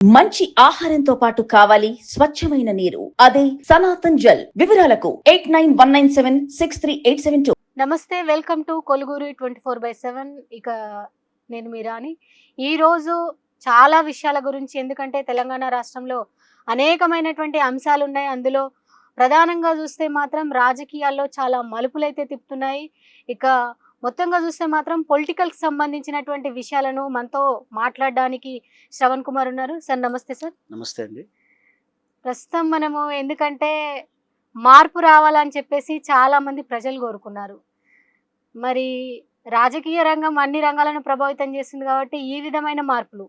మంచి ఆహారంతో పాటు కావాలి స్వచ్ఛమైన నీరు. అదే సనాతన్ జల్. వివరాలకు 8919763872. నమస్తే, వెల్కమ్ టు కొలుగురు 24/7. ఇక నేను మీరాని. ఈరోజు చాలా విషయాల గురించి, ఎందుకంటే తెలంగాణ రాష్ట్రంలో అనేకమైనటువంటి అంశాలు ఉన్నాయి. అందులో ప్రధానంగా చూస్తే మాత్రం రాజకీయాల్లో చాలా మలుపులైతే తిప్పుతున్నాయి. ఇక మొత్తంగా చూస్తే మాత్రం పొలిటికల్కి సంబంధించినటువంటి విషయాలను మనతో మాట్లాడడానికి శ్రవణ్ కుమార్ ఉన్నారు. సార్ నమస్తే. సార్ నమస్తే అండి. ప్రస్తుతం మనము ఎందుకంటే మార్పు రావాలని చెప్పేసి చాలామంది ప్రజలు కోరుకున్నారు. మరి రాజకీయ రంగం అన్ని రంగాలను ప్రభావితం చేస్తుంది కాబట్టి ఈ విధమైన మార్పులు,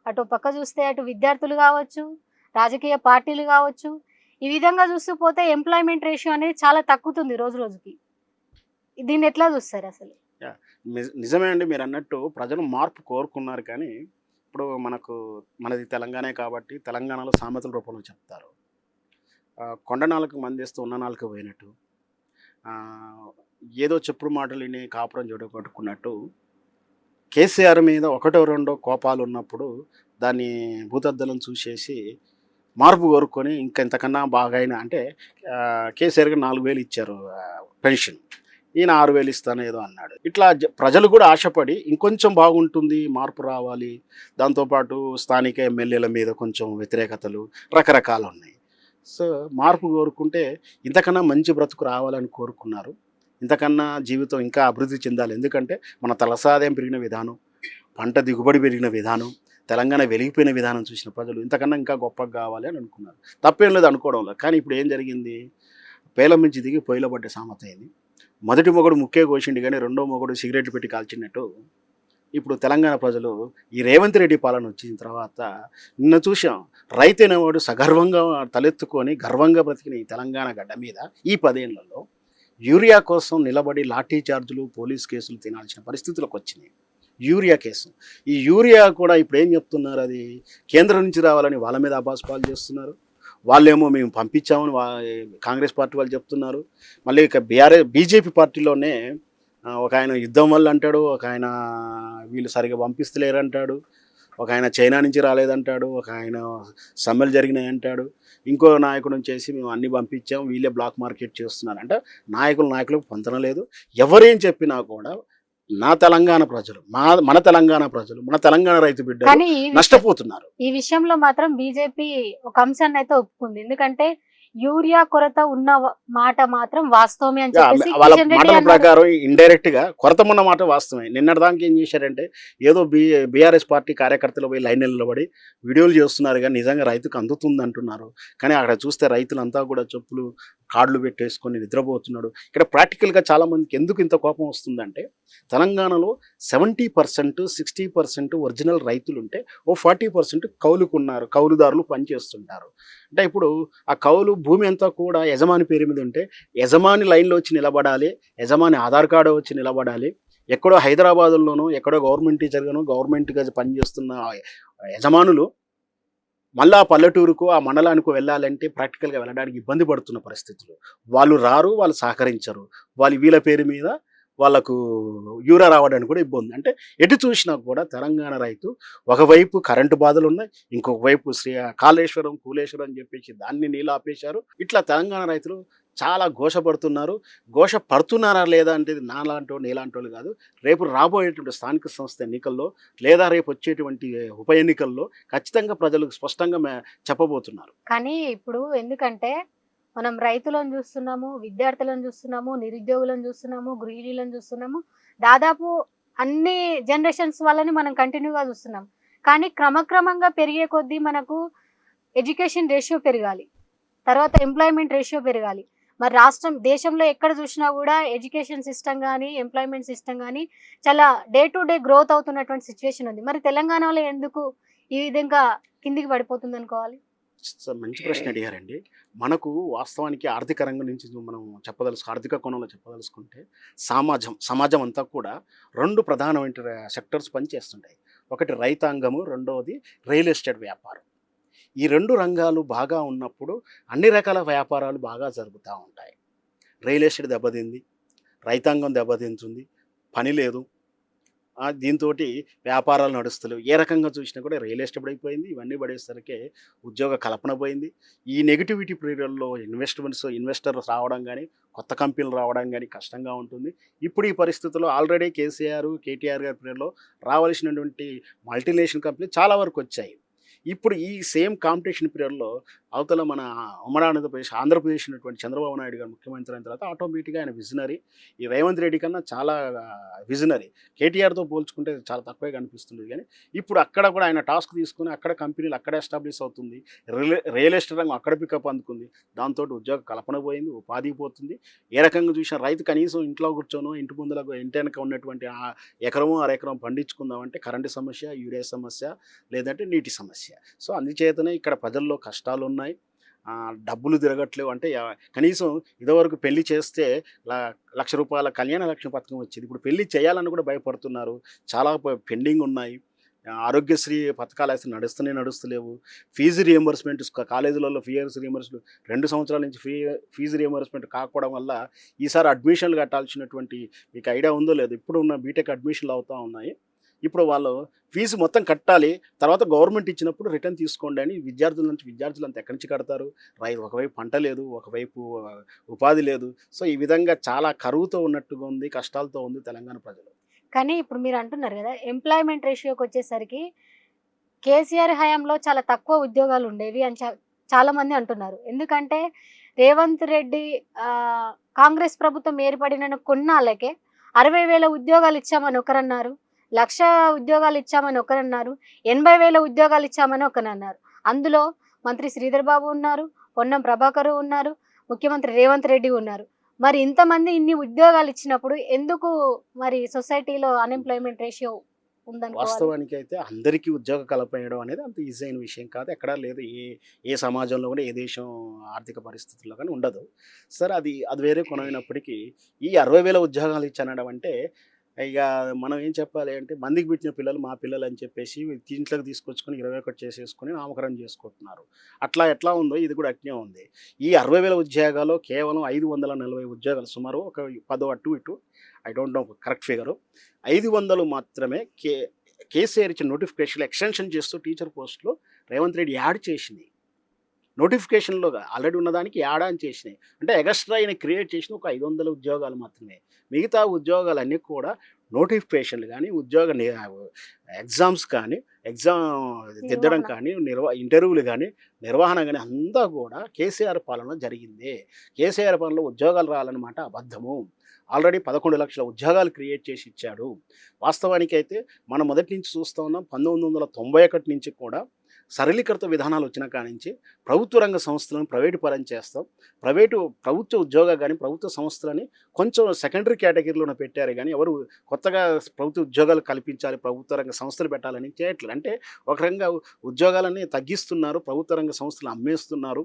అటు పక్క చూస్తే అటు విద్యార్థులు కావచ్చు, రాజకీయ పార్టీలు కావచ్చు, ఈ విధంగా చూస్తూ పోతే ఎంప్లాయ్మెంట్ రేషియో అనేది చాలా తగ్గుతుంది రోజు రోజుకి. దీన్ని ఎట్లా చూస్తారు అసలు? నిజమే అండి, మీరు అన్నట్టు ప్రజలు మార్పు కోరుకున్నారు. కానీ ఇప్పుడు మనది తెలంగాణే కాబట్టి తెలంగాణలో సామెతల రూపంలో చెప్తారు. కొండ నాలుగు మందేస్తూ ఉన్న నాలుగు పోయినట్టు, ఏదో చెప్పుడు మాటలు విని కాపురం జోడగొట్టుకున్నట్టు కేసీఆర్ మీద ఒకటో రెండో కోపాలు ఉన్నప్పుడు దాన్ని భూతద్దలను చూసేసి మార్పు కోరుకొని ఇంతకన్నా బాగా అయినా అంటే కేసీఆర్కి 4,000 ఇచ్చారు పెన్షన్, ఈయన 6,000 ఇస్తాను ఏదో అన్నాడు. ఇట్లా ప్రజలు కూడా ఆశపడి ఇంకొంచెం బాగుంటుంది, మార్పు రావాలి, దాంతోపాటు స్థానిక ఎమ్మెల్యేల మీద కొంచెం వ్యతిరేకతలు రకరకాలు ఉన్నాయి. సో మార్పు కోరుకుంటే ఇంతకన్నా మంచి బ్రతుకు రావాలని కోరుకున్నారు. ఇంతకన్నా జీవితం ఇంకా అభివృద్ధి చెందాలి. ఎందుకంటే మన తలసాదాయం పెరిగిన విధానం, పంట దిగుబడి పెరిగిన విధానం, తెలంగాణ వెలిగిపోయిన విధానం చూసిన ప్రజలు ఇంతకన్నా ఇంకా గొప్పగా కావాలి అని అనుకున్నారు. తప్పేం లేదు అనుకోవడంలో. కానీ ఇప్పుడు ఏం జరిగింది? పేల మించి దిగి పొయ్యిలో పడ్డ సామెత అయింది. మొదటి మొగుడు ముక్కే కోసిండి కానీ రెండో మొగుడు సిగరెట్లు పెట్టి కాల్చినట్టు ఇప్పుడు తెలంగాణ ప్రజలు ఈ రేవంత్ రెడ్డి పాలన వచ్చిన తర్వాత నిన్న చూసాం. రైతు అనేవాడు సగర్వంగా తలెత్తుకొని గర్వంగా బ్రతికిన ఈ తెలంగాణ గడ్డ మీద ఈ 10 ఏళ్లలో యూరియా కోసం నిలబడి లాఠీ చార్జులు, పోలీస్ కేసులు తినాల్సిన పరిస్థితులకు వచ్చినాయి. యూరియా కేసు, ఈ యూరియా కూడా ఇప్పుడు ఏం చెప్తున్నారు? అది కేంద్రం నుంచి రావాలని వాళ్ళ మీద అబాస్పాలు చేస్తున్నారు. వాళ్ళేమో మేము పంపించామని కాంగ్రెస్ పార్టీ వాళ్ళు చెప్తున్నారు. మళ్ళీ ఇక బీజేపీ పార్టీలోనే ఒక ఆయన యుద్ధం వల్ల అంటాడు, ఒక ఆయన వీళ్ళు సరిగా పంపిస్తలేరు అంటాడు, ఒక ఆయన చైనా నుంచి రాలేదంటాడు, ఒక ఆయన సమ్మెలు జరిగినాయి అంటాడు, ఇంకో నాయకుడు చేసి మేము అన్ని పంపించాం, వీళ్ళే బ్లాక్ మార్కెట్ చేస్తున్నారు అంటే నాయకులకు పొందడం లేదు. ఎవరేం చెప్పినా కూడా నా తెలంగాణ ప్రజలు, మన తెలంగాణ ప్రజలు, మన తెలంగాణ రైతు బిడ్డలు నష్టపోతున్నారు. ఈ విషయంలో మాత్రం బీజేపీ ఒక అంశాన్ని అయితే ఒప్పుకుంది. ఎందుకంటే యూరియా కొరత ఉన్న మాట మాత్రం వాస్తవమే అని చెప్పేసి వాళ్ళ మాటల ప్రకారం ఇండైరెక్ట్ గా కొరత ఉన్న మాట వాస్తవమే. నిన్నటిదానికి ఏం చేశారంటే ఏదో బీఆర్ఎస్ పార్టీ కార్యకర్తలు పోయి లైన్ నిలబడి వీడియోలు చేస్తున్నారు, కానీ నిజంగా రైతుకు అందుతుంది అంటున్నారు. కానీ అక్కడ చూస్తే రైతులంతా కూడా చెప్పులు కార్డులు పెట్టేసుకొని నిద్రపోతున్నాడు. ఇక్కడ ప్రాక్టికల్గా చాలామందికి ఎందుకు ఇంత కోపం వస్తుందంటే తెలంగాణలో 70%, 60% ఒరిజినల్ రైతులు ఉంటే ఓ 40% కౌలుకున్నారు, కౌలుదారులు పనిచేస్తుంటారు. అంటే ఇప్పుడు ఆ కౌలు భూమి అంతా కూడా యజమాని పేరు మీద ఉంటే యజమాని లైన్లో వచ్చి నిలబడాలి, యజమాని ఆధార్ కార్డు వచ్చి నిలబడాలి. ఎక్కడో హైదరాబాదులోనో ఎక్కడో గవర్నమెంట్ టీచర్గానో గవర్నమెంట్గా పనిచేస్తున్న యజమానులు మళ్ళీ ఆ పల్లెటూరుకు, ఆ మండలానికి వెళ్ళాలంటే ప్రాక్టికల్గా వెళ్ళడానికి ఇబ్బంది పడుతున్న పరిస్థితులు. వాళ్ళు రారు, వాళ్ళు సహకరించరు, వీళ్ళ పేరు మీద వాళ్ళకు యూరియా రావడానికి కూడా ఇబ్బంది. అంటే ఎటు చూసినా కూడా తెలంగాణ రైతు ఒకవైపు కరెంటు బాధలు ఉన్నాయి, ఇంకొక వైపు కాళేశ్వరం కూలేశ్వరం అని చెప్పేసి దాన్ని నీళ్ళు ఆపేశారు. ఇట్లా తెలంగాణ రైతులు చాలా ఘోషపడుతున్నారు. పడుతున్నారా లేదా అంటే నాలాంటి నీలాంటి వాళ్ళు కాదు, రేపు రాబోయేటువంటి స్థానిక సంస్థ ఎన్నికల్లో లేదా రేపు వచ్చేటువంటి ఉప ఎన్నికల్లో ఖచ్చితంగా ప్రజలకు స్పష్టంగా చెప్పబోతున్నారు. కానీ ఇప్పుడు ఎందుకంటే మనం రైతులను చూస్తున్నాము, విద్యార్థులను చూస్తున్నాము, నిరుద్యోగులను చూస్తున్నాము, గృహిణీలను చూస్తున్నాము, దాదాపు అన్ని జనరేషన్స్ వాళ్ళని మనం కంటిన్యూగా చూస్తున్నాం. కానీ క్రమక్రమంగా పెరిగే కొద్దీ మనకు ఎడ్యుకేషన్ రేషియో పెరగాలి, తర్వాత ఎంప్లాయ్మెంట్ రేషియో పెరగాలి. మరి దేశంలో ఎక్కడ చూసినా కూడా ఎడ్యుకేషన్ సిస్టమ్ కానీ ఎంప్లాయ్మెంట్ సిస్టమ్ కానీ చాలా డే టు డే గ్రోత్ అవుతున్నటువంటి సిచ్యువేషన్ ఉంది. మరి తెలంగాణలో ఎందుకు ఈ విధంగా కిందికి పడిపోతుంది అనుకోవాలి? మంచి ప్రశ్న అడిగారండి. మనకు వాస్తవానికి ఆర్థిక రంగం నుంచి మనం ఆర్థిక కోణంలో చెప్పదలుచుకుంటే సమాజం అంతా కూడా 2 ప్రధానమైన సెక్టర్స్ పనిచేస్తుంటాయి. ఒకటి రైతాంగము, రెండవది రియల్ ఎస్టేట్ వ్యాపారం. ఈ 2 రంగాలు బాగా ఉన్నప్పుడు అన్ని రకాల వ్యాపారాలు బాగా జరుగుతూ ఉంటాయి. రియల్ ఎస్టేట్ దెబ్బతింది, రైతాంగం దెబ్బతింటుంది, పని లేదు, దీంతోటి వ్యాపారాలు నడుస్తలేవు. ఏ రకంగా చూసినా కూడా రియల్ ఎస్టేట్ పడిపోయింది. ఇవన్నీ పడేసరికి ఉద్యోగ కల్పన పోయింది. ఈ నెగటివిటీ పీరియడ్‌లో ఇన్వెస్టర్స్ రావడం గానీ, కొత్త కంపెనీలు రావడం గానీ కష్టంగా ఉంటుంది. ఇప్పుడు ఈ పరిస్థితుల్లో ఆల్రెడీ కేసీఆర్, కేటీఆర్ గారి పీరియడ్‌లో రావాల్సినటువంటి మల్టీనేషనల్ కంపెనీలు చాలా వరకొచ్చాయి. ఇప్పుడు ఈ సేమ్ కాంపిటీషన్ పీరియడ్‌లో అవతల మన ఉమ్మడి ఆంధ్రప్రదేశ్ ఉన్నటువంటి చంద్రబాబు నాయుడు గారు ముఖ్యమంత్రి అయిన తర్వాత ఆటోమేటిక్‌గా ఆయన విజనరీ. ఈ రేవంత్ రెడ్డి కన్నా చాలా విజనరీ. కేటీఆర్‌తో పోల్చుకుంటే చాలా తక్కువే కనిపిస్తుంది గానీ, ఇప్పుడు అక్కడ కూడా ఆయన టాస్క్ తీసుకొని అక్కడ కంపెనీలు అక్కడ ఎస్టాబ్లిష్ అవుతుంది. రియల్ ఎస్టేట్ రంగం అక్కడ పికప్ అందుకుంది. దాంతోటి ఉద్యోగ కల్పన పోయింది. ఉపాధి పోతుంది. ఏ రకంగా చూసినా రైతు కనీసం ఇంట్లో కూర్చోనో, ఇంటి వెనక ఉన్నటువంటి ఎకరమో, అరెకరం పండించుకుందామంటే కరెంటు సమస్య, యూరియా సమస్య, లేదంటే నీటి సమస్య. సో అందుచేతనే ఇక్కడ ప్రజల్లో కష్టాలున్నాయి. డబ్బులు తిరగట్లేవు. అంటే కనీసం ఇదివరకు పెళ్లి చేస్తే రూ. 1,00,000 కళ్యాణ లక్ష్మి పథకం వచ్చేది. ఇప్పుడు పెళ్లి చేయాలని కూడా భయపడుతున్నారు. చాలా పెండింగ్ ఉన్నాయి. ఆరోగ్యశ్రీ పథకాలు అసలు నడుస్తలేవు. ఫీజు రియంబర్స్మెంట్ కాలేజీలలో ఫీజు రియంబర్స్మెంట్ 2 సంవత్సరాల నుంచి ఫీజు రియంబర్స్మెంట్ కాకపోవడం వల్ల ఈసారి అడ్మిషన్లు కట్టాల్సినటువంటి, మీకు ఐడియా ఉందో లేదో, ఇప్పుడు ఉన్న బీటెక్ అడ్మిషన్లు అవుతూ ఉన్నాయి. ఇప్పుడు వాళ్ళు ఫీజు మొత్తం కట్టాలి, తర్వాత గవర్నమెంట్ ఇచ్చినప్పుడు రిటర్న్ తీసుకోండి అని విద్యార్థులంతా ఎక్కడి నుంచి కడతారు? ఒకవైపు పంట లేదు, ఒకవైపు ఉపాధి లేదు. సో ఈ విధంగా చాలా కరువుతో ఉన్నట్టుగా ఉంది, కష్టాలతో ఉంది తెలంగాణ ప్రజలు. కానీ ఇప్పుడు మీరు అంటున్నారు కదా, ఎంప్లాయ్మెంట్ రేషియోకి వచ్చేసరికి కేసీఆర్ హయాంలో చాలా తక్కువ ఉద్యోగాలు ఉండేవి అని చాలా మంది అంటున్నారు. ఎందుకంటే రేవంత్ రెడ్డి కాంగ్రెస్ ప్రభుత్వం ఏర్పడిన కొన్నాళ్ళకే 60,000 ఉద్యోగాలు ఇచ్చామని ఒకరన్నారు, 1,00,000 ఉద్యోగాలు ఇచ్చామని ఒకరన్నారు, 80,000 ఉద్యోగాలు ఇచ్చామని ఒకరన్నారు. అందులో మంత్రి శ్రీధర్ బాబు ఉన్నారు, పొన్నం ప్రభాకర్ ఉన్నారు, ముఖ్యమంత్రి రేవంత్ రెడ్డి ఉన్నారు. మరి ఇంతమంది ఇన్ని ఉద్యోగాలు ఇచ్చినప్పుడు ఎందుకు మరి సొసైటీలో అన్ఎంప్లాయ్మెంట్ రేషియో ఉందని? వాస్తవానికి అయితే అందరికీ ఉద్యోగ కల్పన అనేది అంత ఈజీ అయిన విషయం కాదు. ఎక్కడా లేదు. ఏ సమాజంలో కూడా, ఏ దేశం ఆర్థిక పరిస్థితుల్లో కానీ ఉండదు. సరే, అది వేరే కొనైనప్పటికీ ఈ 60,000 ఉద్యోగాలు ఇచ్చనడం అంటే, ఇక మనం ఏం చెప్పాలి అంటే, మందికి పుట్టిన పిల్లలు మా పిల్లలు అని చెప్పేసి ఇంట్లోకి తీసుకొచ్చుకొని 21 చేసేసుకొని నామకరణం చేసుకుంటున్నారు. అట్లా ఎట్లా ఉందో ఇది కూడా అట్నే ఉంది. ఈ 60,000 ఉద్యోగాలు కేవలం 540 ఉద్యోగాలు, సుమారు ఒక 10 అటు ఇటు, I don't know correct figure, 500 మాత్రమే కేసీఆర్ ఇచ్చిన నోటిఫికేషన్లు ఎక్స్టెన్షన్ చేస్తూ టీచర్ పోస్టులో రేవంత్ రెడ్డి యాడ్ చేసింది. నోటిఫికేషన్లో ఆల్రెడీ ఉన్నదానికి యాడ్ ఆన్ చేసినాయి. అంటే ఎగస్ట్రా ఆయన క్రియేట్ చేసిన ఒక 500 ఉద్యోగాలు మాత్రమే. మిగతా ఉద్యోగాలన్నీ కూడా నోటిఫికేషన్లు కానీ, ఎగ్జామ్స్ కానీ, ఎగ్జామ్ దిద్దడం కానీ, ఇంటర్వ్యూలు కానీ, నిర్వహణ కానీ అంతా కూడా కేసీఆర్ పాలన జరిగింది. కేసీఆర్ పాలనలో ఉద్యోగాలు రావాలన్నమాట అబద్ధము. ఆల్రెడీ 11 లక్షల ఉద్యోగాలు క్రియేట్ చేసి ఇచ్చాడు. వాస్తవానికి అయితే మనం మొదటి నుంచి చూస్తూ ఉన్నాం. 1991 నుంచి కూడా సరళీకృత విధానాలు వచ్చిన కాడి నుంచి ప్రభుత్వ రంగ సంస్థలను ప్రైవేటు పరం చేస్తాం. ప్రభుత్వ ఉద్యోగ కానీ, ప్రభుత్వ సంస్థలని కొంచెం సెకండరీ కేటగిరీలోనే పెట్టారు కానీ ఎవరు కొత్తగా ప్రభుత్వ ఉద్యోగాలు కల్పించాలి, ప్రభుత్వ రంగ సంస్థలు పెట్టాలని చేయట్లేదు. అంటే ఒక రంగ ఉద్యోగాలని తగ్గిస్తున్నారు, ప్రభుత్వ రంగ సంస్థలు అమ్మేస్తున్నారు.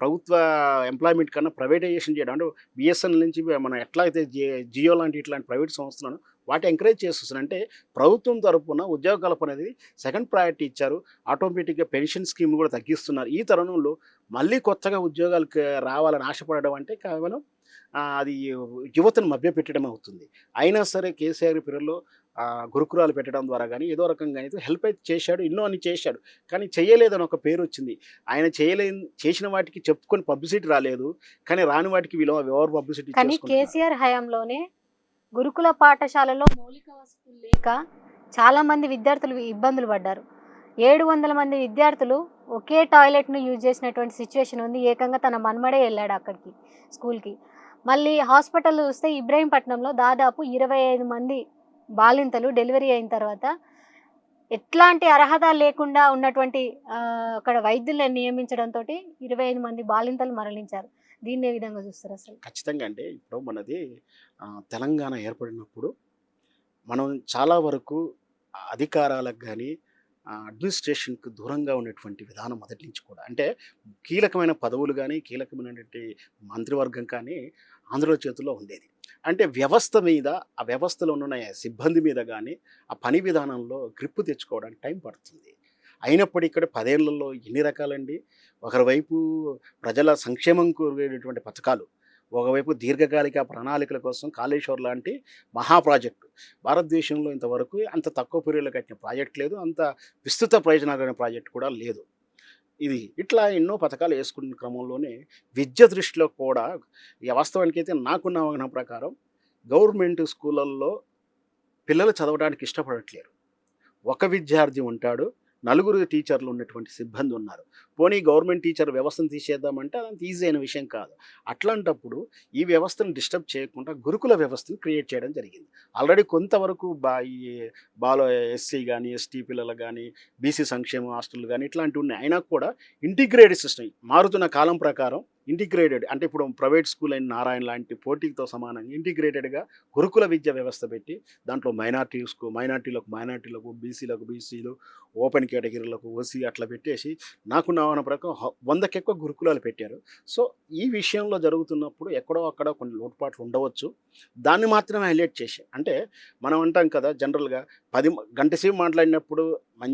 ప్రభుత్వ ఎంప్లాయ్మెంట్ కన్నా ప్రైవేటైజేషన్ చేయడం, అంటే బిఎస్ఎన్ఎల్ నుంచి మనం ఎట్లా అయితే జియో లాంటి ఇట్లాంటి ప్రైవేట్ సంస్థలను వాటి ఎంకరేజ్ చేస్తున్నారు. అంటే ప్రభుత్వం తరపున ఉద్యోగ కల్పన అనేది సెకండ్ ప్రయారిటీ ఇచ్చారు. ఆటోమేటిక్గా పెన్షన్ స్కీమ్ కూడా తగ్గిస్తున్నారు. ఈ తరుణంలో మళ్ళీ కొత్తగా ఉద్యోగాలకు రావాలని ఆశపడడం అంటే కేవలం అది యువతను మభ్యపెట్టడం అవుతుంది. అయినా సరే కేసీఆర్ పీరియడ్లో గురుకురాలు పెట్టడం ద్వారా కానీ ఏదో రకంగా అయితే హెల్ప్ అయితే చేశాడు, ఎన్నో అన్ని చేశాడు. కానీ చేయలేదని ఒక పేరు వచ్చింది. ఆయన చేసిన వాటికి చెప్పుకొని పబ్లిసిటీ రాలేదు, కానీ రాని వాటికి ఎవరు పబ్లిసిటీ. కానీ కేసీఆర్ హయాంలోనే గురుకుల పాఠశాలలో మౌలిక వసతులు లేక చాలా మంది విద్యార్థులు ఇబ్బందులు పడ్డారు. 700 మంది విద్యార్థులు ఒకే టాయిలెట్ను యూజ్ చేసినటువంటి సిచ్యువేషన్ ఉంది. ఏకంగా తన మన్మడే వెళ్ళాడు అక్కడికి, స్కూల్కి. మళ్ళీ హాస్పిటల్ చూస్తే ఇబ్రహీంపట్నంలో దాదాపు 25 మంది బాలింతలు డెలివరీ అయిన తర్వాత ఎట్లాంటి అర్హత లేకుండా ఉన్నటువంటి అక్కడ వైద్యులను నియమించడంతో 25 మంది బాలింతలు మరణించారు. దీన్ని ఏ విధంగా చూస్తారు అసలు? ఖచ్చితంగా అంటే ఇప్పుడు మనది తెలంగాణ ఏర్పడినప్పుడు మనం చాలా వరకు అధికారాలకు కానీ అడ్మినిస్ట్రేషన్కి దూరంగా ఉన్నటువంటి విధానం మొదటి నుంచి కూడా, అంటే కీలకమైన పదవులు కానీ, కీలకమైనటువంటి మంత్రివర్గం కానీ ఆంధ్రుల చేతుల్లో ఉండేది. అంటే వ్యవస్థ మీద, ఆ వ్యవస్థలో ఉన్న సిబ్బంది మీద కానీ ఆ పని విధానంలో గ్రిప్పు తెచ్చుకోవడానికి టైం పడుతుంది. అయినప్పటికీ ఇక్కడ 10 ఏళ్లలో ఎన్ని రకాలండి. ఒకరి వైపు ప్రజల సంక్షేమం కోరేటువంటి పథకాలు, ఒకవైపు దీర్ఘకాలిక ప్రణాళికల కోసం కాళేశ్వర్ లాంటి మహా ప్రాజెక్టు. భారతదేశంలో ఇంతవరకు అంత తక్కువ పీరియడ్లో కట్టిన ప్రాజెక్ట్ లేదు, అంత విస్తృత ప్రయోజనాలు కలిగిన ప్రాజెక్ట్ కూడా లేదు. ఇది ఇట్లా ఎన్నో పథకాలు వేసుకున్న క్రమంలోనే విద్య దృష్టిలో కూడా వాస్తవానికైతే నాకున్న అవగాహన ప్రకారం గవర్నమెంట్ స్కూళ్ళల్లో పిల్లలు చదవడానికి ఇష్టపడట్లేరు. ఒక విద్యార్థి ఉంటాడు, నలుగురు టీచర్లు ఉన్నటువంటి సిబ్బంది ఉన్నారు. పోనీ గవర్నమెంట్ టీచర్ వ్యవస్థను తీసేద్దామంటే అదంత ఈజీ అయిన విషయం కాదు. అట్లాంటప్పుడు ఈ వ్యవస్థను డిస్టర్బ్ చేయకుండా గురుకుల వ్యవస్థను క్రియేట్ చేయడం జరిగింది. ఆల్రెడీ కొంతవరకు ఈ ఎస్సీ కానీ, ఎస్టీ పిల్లలు కానీ, బీసీ సంక్షేమ హాస్టల్ కానీ ఇట్లాంటివి ఉన్నాయి. అయినా కూడా ఇంటిగ్రేటెడ్ సిస్టమ్ మారుతున్న కాలం ప్రకారం ఇంటిగ్రేటెడ్ అంటే ఇప్పుడు ప్రైవేట్ స్కూల్ అయిన నారాయణ లాంటి పోటీతో సమానంగా ఇంటిగ్రేటెడ్గా గురుకుల విద్య వ్యవస్థ పెట్టి దాంట్లో మైనార్టీలకు బీసీలు ఓపెన్ కేటగిరీలకు ఓసీ అట్లా పెట్టేసి నాకున్న అవగాహన ప్రకారం 100కి ఎక్కువ గురుకులాలు పెట్టారు. సో ఈ విషయంలో జరుగుతున్నప్పుడు ఎక్కడో అక్కడ కొన్ని లోటుపాట్లు ఉండవచ్చు. దాన్ని మాత్రమే హైలైట్ చేసి అంటే మనం అంటాం కదా జనరల్గా 10 గంట సేపు మాట్లాడినప్పుడు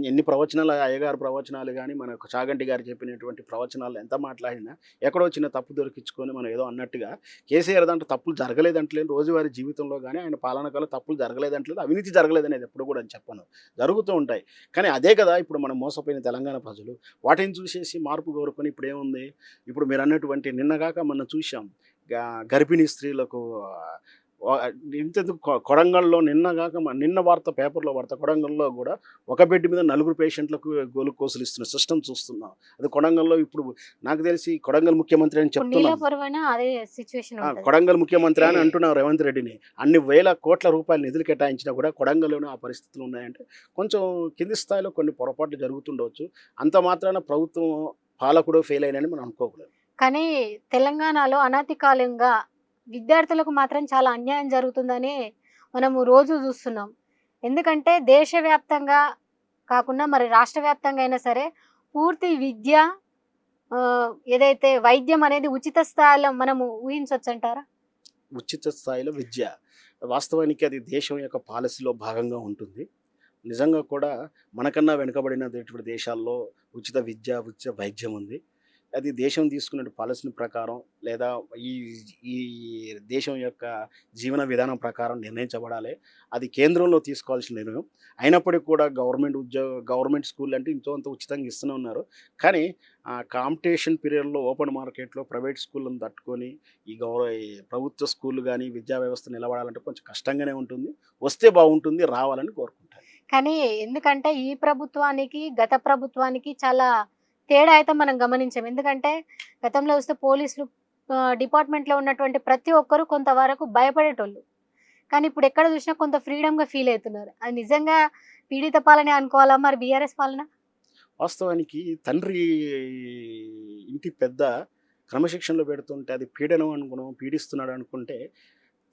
ఎన్ని ప్రవచనాలు అయ్యగారు ప్రవచనాలు కానీ మన చాగంటి గారు చెప్పినటువంటి ప్రవచనాలు ఎంత మాట్లాడినా ఎక్కడో చిన్న తప్పు దొరికించుకొని మనం ఏదో అన్నట్టుగా కేసీఆర్ దాంట్లో తప్పులు జరగలేదంటలేదు, రోజువారీ జీవితంలో కానీ ఆయన పాలనకాల తప్పులు జరగలేదంటలేదు, అవినీతి జరగలేదనేది ఎప్పుడు కూడా చెప్పను, జరుగుతూ ఉంటాయి. కానీ అదే కదా ఇప్పుడు మనం మోసపోయిన తెలంగాణ ప్రజలు వాటిని చూసేసి మార్పు కోరుకొని ఇప్పుడు ఏముంది, ఇప్పుడు మీరు అన్నటువంటి నిన్నగాక మనం చూసాం గర్భిణీ స్త్రీలకు ఇంతెందుకు కొడంగల్లో నిన్న వార్త పేపర్లో వార్త కొడంగల్లో కూడా ఒక బెడ్ మీద 4 పేషెంట్లకు గ్లూకోజులు ఇస్తున్న సిస్టమ్ చూస్తున్నాం. అది కొడంగల్లో ఇప్పుడు నాకు తెలిసి కొడంగల్ ముఖ్యమంత్రి అని చెప్తున్నాం, కొడంగల్ ముఖ్యమంత్రి అని అంటున్నారు రేవంత్ రెడ్డిని. అన్ని వేల కోట్ల రూపాయల నిధులు కేటాయించినా కూడా కొడంగల్లోనే ఆ పరిస్థితులు ఉన్నాయంటే కొంచెం కింది స్థాయిలో కొన్ని పొరపాట్లు జరుగుతుండవచ్చు. అంత మాత్రాన ప్రభుత్వం పాలకుడు ఫెయిల్ అయినని మనం అనుకోకూడదు. కానీ తెలంగాణలో అనతి కాలంగా విద్యార్థులకు మాత్రం చాలా అన్యాయం జరుగుతుందని మనము రోజు చూస్తున్నాం. ఎందుకంటే దేశవ్యాప్తంగా కాకుండా మరి రాష్ట్ర వ్యాప్తంగా అయినా సరే పూర్తి విద్య ఏదైతే వైద్యం అనేది ఉచిత స్థాయిలో మనము ఊహించవచ్చు అంటారా? ఉచిత స్థాయిలో విద్య వాస్తవానికి అది దేశం యొక్క పాలసీలో భాగంగా ఉంటుంది. నిజంగా కూడా మనకన్నా వెనుకబడిన దేశాల్లో ఉచిత విద్య ఉచిత వైద్యం ఉంది. అది దేశం తీసుకున్న పాలసీ ప్రకారం లేదా ఈ దేశం యొక్క జీవన విధానం ప్రకారం నిర్ణయించబడాలి. అది కేంద్రంలో తీసుకోవాల్సిన నిర్ణయం. అయినప్పటికీ కూడా గవర్నమెంట్ స్కూల్ అంటే అంత ఉచితంగా ఇస్తూనే ఉన్నారు. కానీ కాంపిటీషన్ పీరియడ్లో ఓపెన్ మార్కెట్లో ప్రైవేట్ స్కూళ్ళను తట్టుకొని ఈ ప్రభుత్వ స్కూళ్ళు కానీ విద్యా వ్యవస్థ నిలబడాలంటే కొంచెం కష్టంగానే ఉంటుంది. వస్తే బాగుంటుంది, రావాలని కోరుకుంటాను. కానీ ఎందుకంటే ఈ ప్రభుత్వానికి గత ప్రభుత్వానికి చాలా తేడా అయితే మనం గమనించాం. ఎందుకంటే గతంలో వస్తే పోలీసులు డిపార్ట్మెంట్లో ఉన్నటువంటి ప్రతి ఒక్కరు కొంతవరకు భయపడేటోళ్ళు. కానీ ఇప్పుడు ఎక్కడ చూసినా కొంత ఫ్రీడమ్గా ఫీల్ అవుతున్నారు. అది నిజంగా పీడిత పాలనే అనుకోవాలా మరి బీఆర్ఎస్ పాలన? వాస్తవానికి తండ్రి ఇంటి పెద్ద క్రమశిక్షణలో పెడుతుంటే అది పీడనం అనుకున్నాం, పీడిస్తున్నాడు అనుకుంటే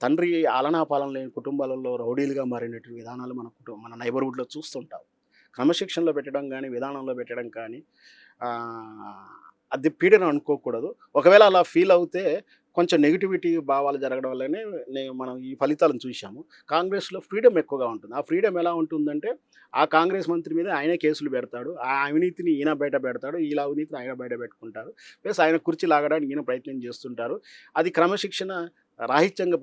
తండ్రి ఆలనా పాలన లేని కుటుంబాలలో రౌడీలుగా మారినటువంటి విధానాలు మన నైబర్హుడ్లో చూస్తుంటాం. క్రమశిక్షణలో పెట్టడం కానీ విధానంలో పెట్టడం కానీ అది పీడనం అనుకోకూడదు. ఒకవేళ అలా ఫీల్ అవుతే కొంచెం నెగిటివిటీ భావాలు జరగడం వల్లనే మనం ఈ ఫలితాలను చూసాము. కాంగ్రెస్లో ఫ్రీడమ్ ఎక్కువగా ఉంటుంది. ఆ ఫ్రీడమ్ ఎలా ఉంటుందంటే ఆ కాంగ్రెస్ మంత్రి మీద ఆయనే కేసులు పెడతాడు, ఆ అవినీతిని ఈయన బయట పెడతాడు, ఈ అవినీతిని ఆయన బయట పెట్టుకుంటారు, ప్లస్ ఆయన కుర్చీ లాగడానికి ఈయన ప్రయత్నం చేస్తుంటారు. అది క్రమశిక్షణ రాహిత్యంగా